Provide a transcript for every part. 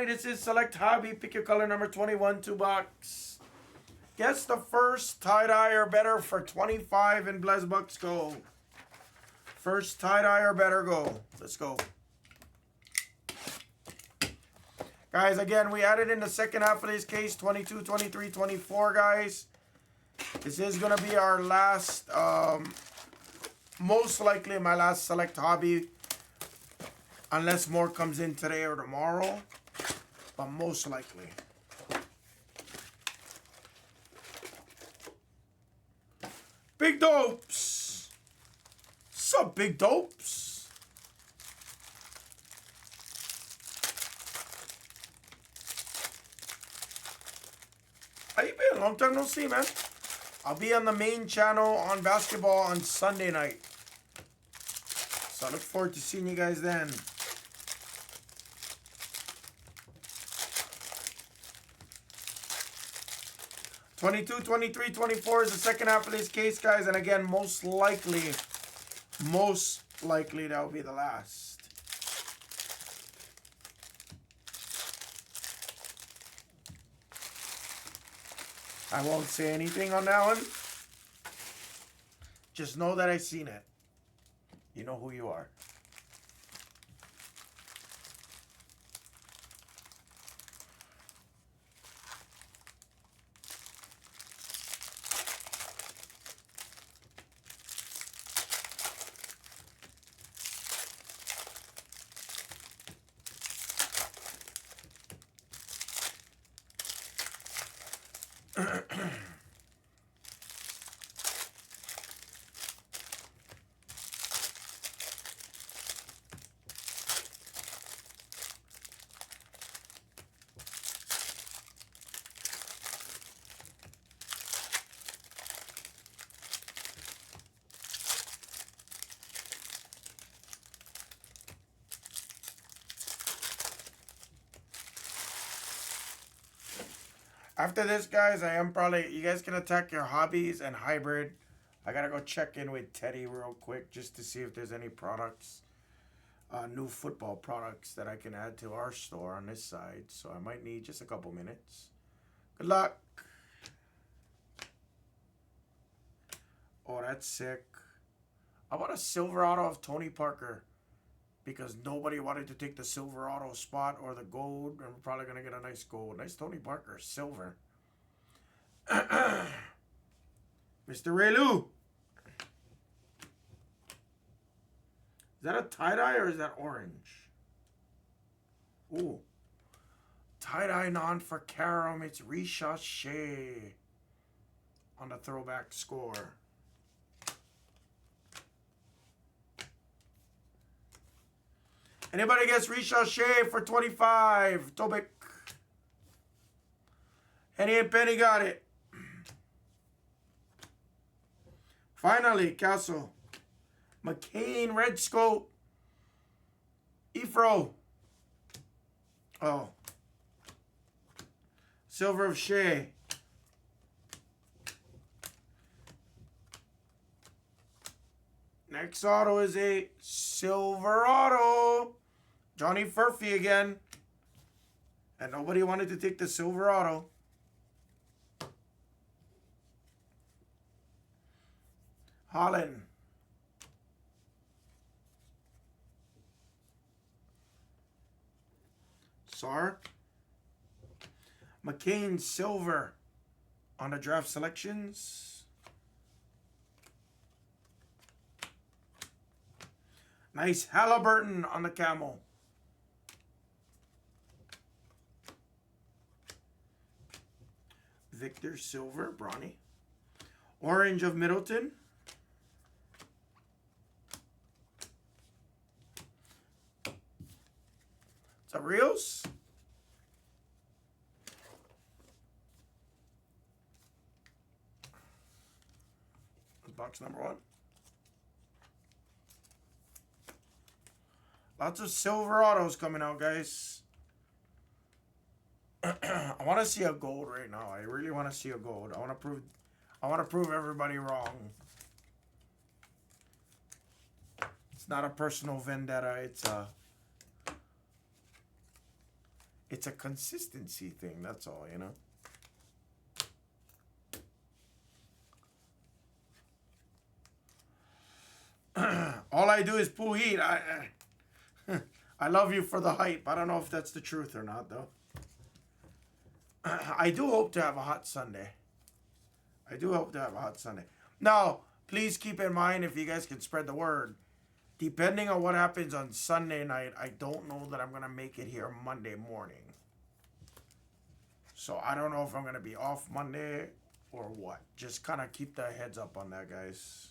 This is Select Hobby. Pick your color number 21, 2-box. Guess the first tie-dye or better for 25 in Blez Bucks. Go. First tie-dye or better, go. Let's go. Guys, again, we added in the second half of this case 22, 23, 24, guys. This is going to be our last, most likely my last Select Hobby. Unless more comes in today or tomorrow. But most likely. Big Dopes. Sup, Big Dopes? How you been? Long time no see, man. I'll be on the main channel on basketball on Sunday night. So I look forward to seeing you guys then. $22, $23, $24 is the second half of this case, guys. And again, most likely that will be the last. I won't say anything on that one. Just know that I've seen it. You know who you are. After this, guys, I am probably... You guys can attack your hobbies and hybrid. I gotta go check in with Teddy real quick just to see if there's any products, new football products that I can add to our store on this side. So I might need just a couple minutes. Good luck. Oh, that's sick. How about a silver auto of Tony Parker? Because nobody wanted to take the silver auto spot or the gold. And we're probably going to get a nice gold. Nice Tony Parker. Silver. Mr. Relu. Is that a tie-dye or is that orange? Ooh. Tie-dye non for Karam. It's Risha Shea on the throwback score. Anybody gets Risha Shea for 25? Tobik. Henny and Penny got it. Finally, Castle. McCain, Red Scope. Efro. Oh. Silver of Shea. Next auto is a silver auto. Johnny Furphy again. And nobody wanted to take the silver auto. Holland. Sar. McCain silver on the draft selections. Nice Halliburton on the camel. Victor silver, Bronny. Orange of Middleton. Is that Rios? Box number 1. Lots of silver autos coming out, guys. I want to see a gold right now. I really want to see a gold. I want to prove everybody wrong. It's not a personal vendetta. It's a consistency thing. That's all, you know. All I do is pull heat. I love you for the hype. I don't know if that's the truth or not, though. I do hope to have a hot Sunday. I do hope to have a hot Sunday. Now, please keep in mind, if you guys can spread the word, depending on what happens on Sunday night, I don't know that I'm going to make it here Monday morning. So I don't know if I'm going to be off Monday or what. Just kind of keep the heads up on that, guys.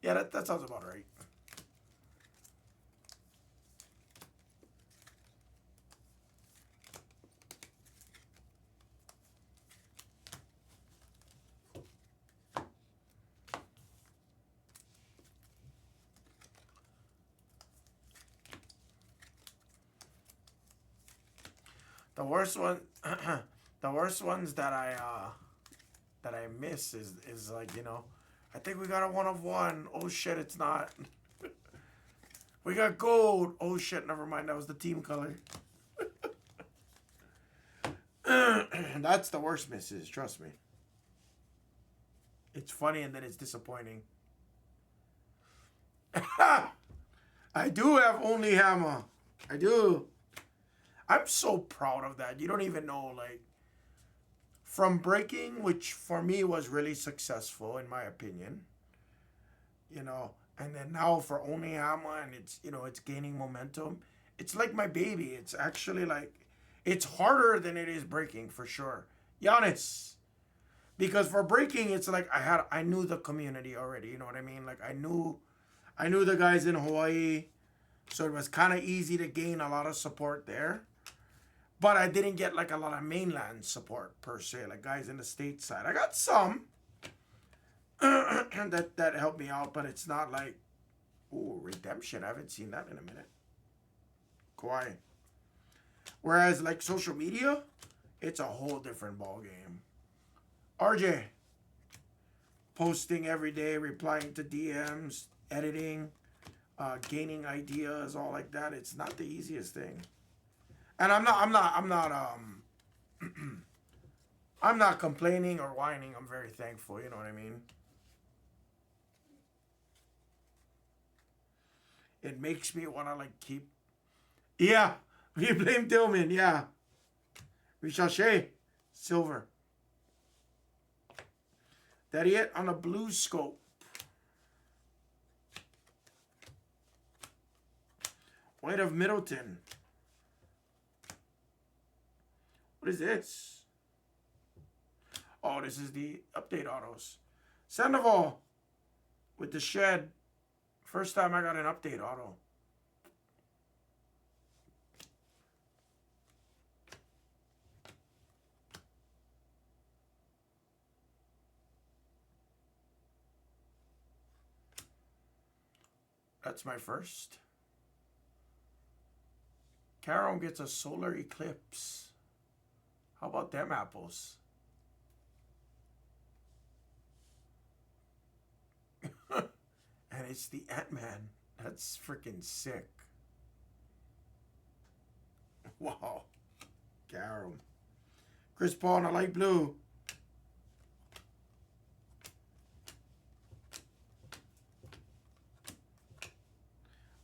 Yeah, that sounds about right. The worst one, the worst ones that I miss is like, you know, I think we got a 1 of 1. Oh shit, it's not. We got gold. Oh shit, never mind. That was the team color. That's the worst misses. Trust me. It's funny and then it's disappointing. I do have only hammer. I do. I'm so proud of that. You don't even know, like, from breaking, which for me was really successful in my opinion, you know, and then now for only hammer, and it's, you know, it's gaining momentum. It's like my baby. It's actually like, it's harder than it is breaking for sure. Giannis. Because for breaking, it's like I knew the community already. You know what I mean? Like I knew the guys in Hawaii, so it was kind of easy to gain a lot of support there. But I didn't get like a lot of mainland support per se, like guys in the stateside. I got some that helped me out, but it's not like, ooh, redemption. I haven't seen that in a minute. Kawhi. Whereas like social media, it's a whole different ball game. RJ, posting every day, replying to DMs, editing, gaining ideas, all like that. It's not the easiest thing. And I'm not complaining or whining. I'm very thankful. You know what I mean? It makes me want to like keep. Yeah, we blame Tillman. Yeah, Richache, silver. That it on a blue scope. White of Middleton. What is this? Oh, this is the update autos. Sandoval with the shed. First time I got an update auto. That's my first. Caron gets a solar eclipse. How about them apples? And it's the Ant-Man. That's freaking sick. Wow. Caron. Chris Paul in a light blue.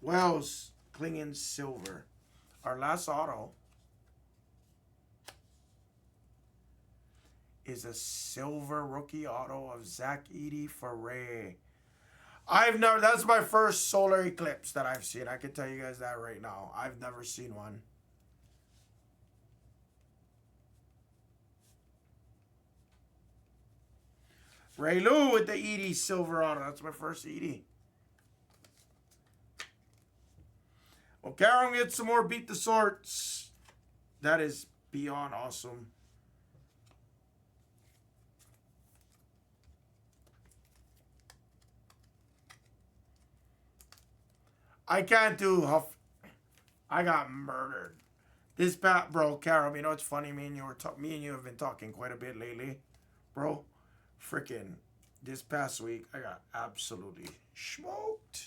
Wells, Klingen silver. Our last auto is a silver rookie auto of Zach Edey for Ray. That's my first solar eclipse that I've seen. I can tell you guys that right now. I've never seen one. Ray Lou with the Edey silver auto. That's my first Edey. Well, Caron gets some more Beat the Sorts. That is beyond awesome. I can't do Huff. I got murdered. This bat, bro, Carol. You know what's funny? Me and you have been talking quite a bit lately, bro. Freaking, this past week I got absolutely smoked.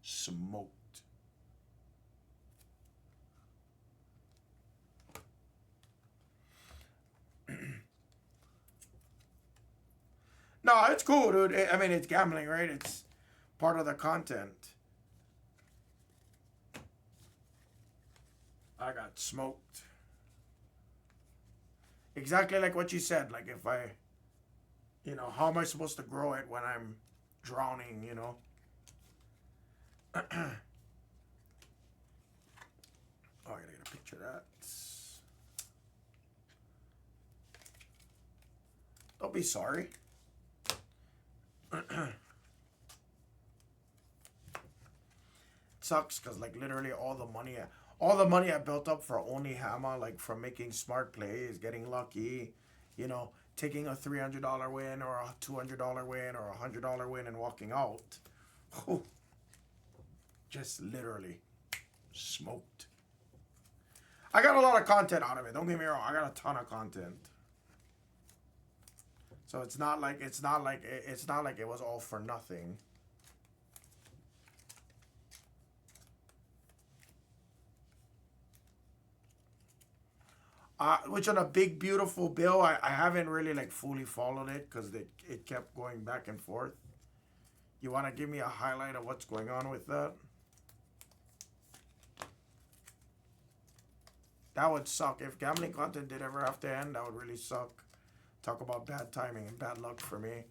Smoked. No, it's cool, dude. I mean, it's gambling, right? It's part of the content. I got smoked. Exactly like what you said. Like if I, how am I supposed to grow it when I'm drowning, Oh, I gotta get a picture of that. Don't be sorry. Sucks because like literally all the money I built up for only Hammer, like from making smart plays, getting lucky, taking a $300 win or a $200 win or a $100 win and walking out. Whew. Just literally smoked. I got a lot of content out of it. Don't get me wrong. I got a ton of content. So it's not like it was all for nothing. Which on a big beautiful bill, I haven't really like fully followed it because it kept going back and forth. You want to give me a highlight of what's going on with that? That would suck. If gambling content did ever have to end, that would really suck. Talk about bad timing and bad luck for me.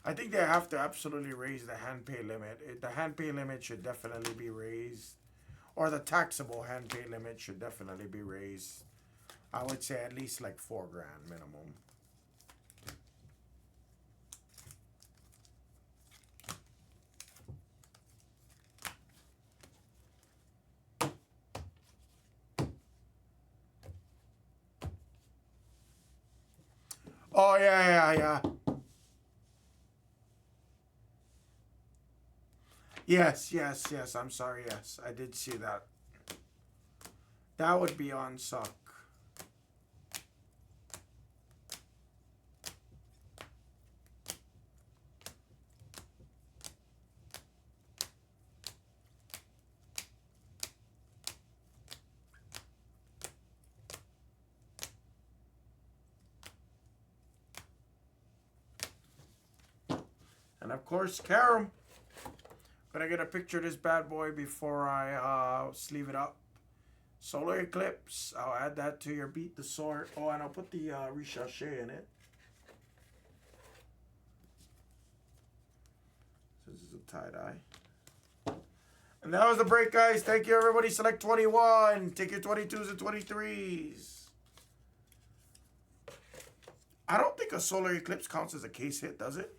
I think they have to absolutely raise the hand pay limit. The hand pay limit should definitely be raised. Or the taxable hand pay limit should definitely be raised. I would say at least like $4 grand minimum. Oh, yeah. Yes. I'm sorry. Yes, I did see that. That would be on suck. And of course, Karam. Gonna get a picture of this bad boy before I sleeve it up. Solar eclipse. I'll add that to your beat the sword. Oh, and I'll put the recherche in it. So this is a tie-dye. And that was the break, guys. Thank you, everybody. Select 21. Take your 22s and 23s. I don't think a solar eclipse counts as a case hit, does it?